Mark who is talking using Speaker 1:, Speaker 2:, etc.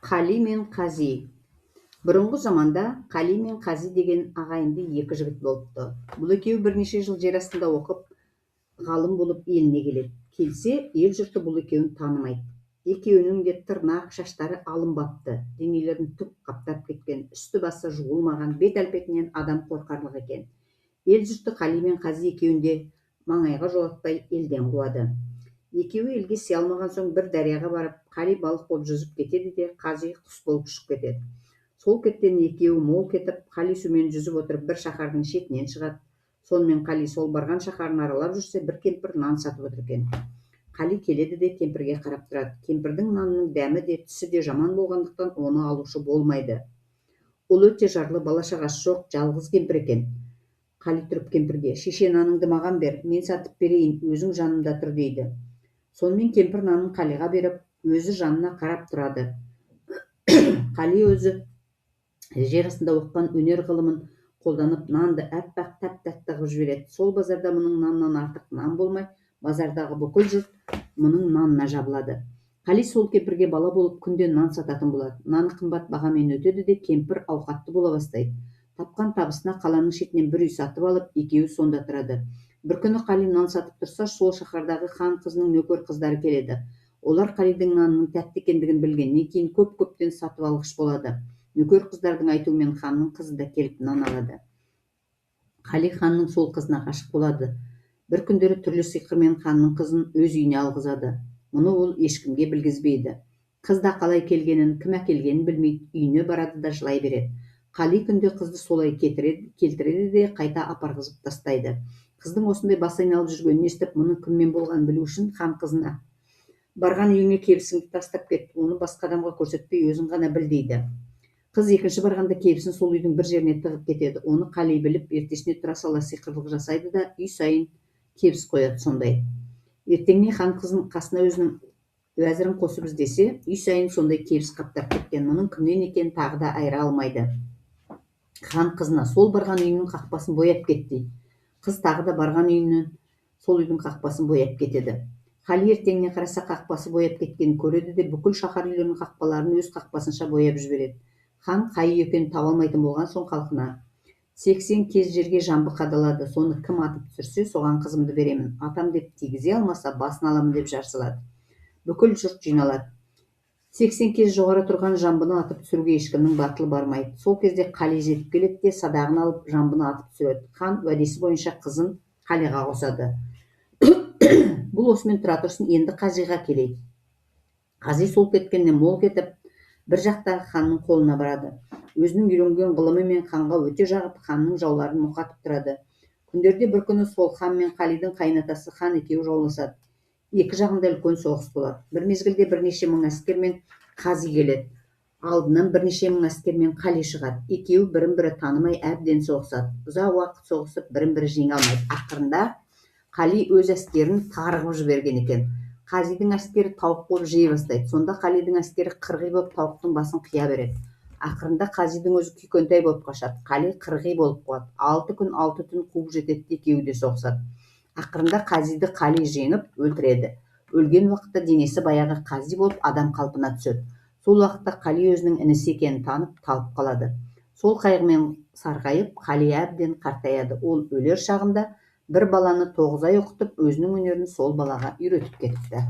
Speaker 1: Қали мен Қази. Бұрынғы заманда Қали мен Қази деген ағайынды екі жігіт болыпты. Бұл екеуі бірнеше жыл жер астында оқып, ғалым болып еліне келеді. Келсе, ел жұрты бұл екеуін танымайды. Екеуінің де тырнақ, шаштары алынбапты, денелерін түк қаптап кеткен, үсті басы жуылмаған, бет әлпетінен адам қорқарлық екен. Ел жұрты Қали мен Қази екеуін де маңайға жолатпай елден қуады. Екеуі елге сыя алмаған соң бір дарияға барып, Қали балық болып жүзіп кетеді де, Қази құс болып ұшып кетеді. Сол кеттен екеуі мол кетіп, Қали сумен жүзіп отырып бір шаһардың шетінен шығады. Сонымен Қали сол барған шаһарын аралап жүрсе, бір кемпір нан сатып отыр екен. Қали келеді де кемпірге қарап тұрады. Кемпірдің нанының дәмі де түсі де жаман болғандықтан оны алушы болмайды. Ол өте жарлы, бала-шағасы жоқ, жалғыз кемпір екен. Қали тұрып кемпірге: "Шеше, наныңды маған бер, мен сатып берейін, өзің жанымда тұр" дейді. Сонымен кемпір нанын Қалиға беріп, өзі жанына қарап тұрады. Қали өзі жер астында оқыған өнер ғылымын қолданып, нанды әппақ тәп-тәтті қылып жібереді. Сол базарда мұның нанынан артық нан болмай, базардағы бүкіл жұрт мұның нанына жабылады. Қали сол кемпірге бала болып күнде нан сататын болады. Наны қымбат бағамен өтеді де, кемпір ауқатты бола бастайды. Тапқан табысына қаланың шетінен бір үй сатып алып, екеуі сонда тұрады. Бір күні Қали нан сатып тұрса, сол шаһардағы хан қызының нөкер қыздары келеді. Олар Қалидің нанының тәтті екендігін білгеннен кейін көп-көптен сатып алғыш болады. Нөкер қыздардың айтуымен ханның қызы да келіп нан алады. Қали ханның сол қызына ғашық болады. Бір күндері түрлі сиқырмен ханның қызын өз үйіне алғызады. Мұны ол ешкімге білгізбейді. Қыз да қалай келгенін, кім әкелгенін білмейді, үйіне барады да жылай береді. Қали күнде қызды солай келтіреді де қайта апарғызып тастайды. Қыздың осындай бас айналып жүргенін естіп, мұның кіммен болғанын білу үшін хан қызына: "Барған үйіңе кебісіңді тастап кет, оны басқа адамға көрсетпей өзің ғана біл" дейді. Қыз екінші барғанда кебісін сол үйдің бір жеріне тығып кетеді. Оны Қали біліп, ертесіне тұра сала сиқырлық жасайды да үй сайын кебіс қояды сондай. Ертеңіне хан қызын қасына өзінің уәзірін қосып іздесе, үй сайын сондай кебіс қаптап кеткен. Мұның кімнен екенін тағы да айыра алмайды. Хан қызына: "Сол барған үйінің қақпасын бояп кет" дейді. Қыз тағы да барған үйінен сол үйдің қақпасын бояп кетеді. Қали ертеңіне қараса, қақпасы бояп кеткенін көреді де, бүкіл шаһар үйлерінің қақпаларын өз қақпасынша бояп жібереді. Хан қай үй екенін таба алмайтын болған соң халқына: "80 кез жерге жамбы қадалады, соны кім атып түсірсе, соған қызымды беремін. Атам деп тигізе алмаса, басын аламын" деп жар салады. Бүкіл жұрт жиналады. 80 кез жоғары тұрған жамбыны атып түсіруге ешкімнің батылы бармайды. Сол кезде Қали жетіп келеді де, садағын алып жамбыны атып түсіреді. Хан уәдесі бойынша қызын Қалиға қосады. Бұл осымен тұра тұрсын, енді Қазиға келейік. Қази сол кеткеннен мол кетіп, бір жақтағы ханның қолына барады. Өзінің үйренген ғылымымен ханға өте жағып, ханның жауларын мұқатып тұрады. Күндерде бір күні сол хан мен Қалидің қайнатасы хан екеуі жауласады. Екі жағында үлкен соғыс болады. Бір мезгілде бірнеше мың әскермен Қази келеді. Алдынан бірнеше мың әскермен Қали шығады. Екеуі бірін-бірі танымай әбден соғысады. Ұзақ уақыт соғысып, бірін-бірі жеңе алмайды. Ақырында Қали өз әскерін тарғып жіберген екен. Қазидің әскері тауық болып жей бастайды. Сонда Қалидің әскері қырғи болып тауықтың басын қия береді. Ақырында Қазидің өзі күйкентай болып қашады. Қали қырғи болып қуады. 6 күн 6 түн қуып жетеді, екеуі де соғысады. Ақырында Қазиді Қали жеңіп өлтіреді. Өлген уақытта денесі баяғы Қази болып адам қалпына түседі. Сол уақытта Қали өзінің інісі екенін танып, талып қалады. Сол қайғымен сарғайып, Қали әбден қартаяды. Ол өлер шағында бір баланы 9 ай оқытып, өзінің өнерін сол балаға үйретіп кетіпті.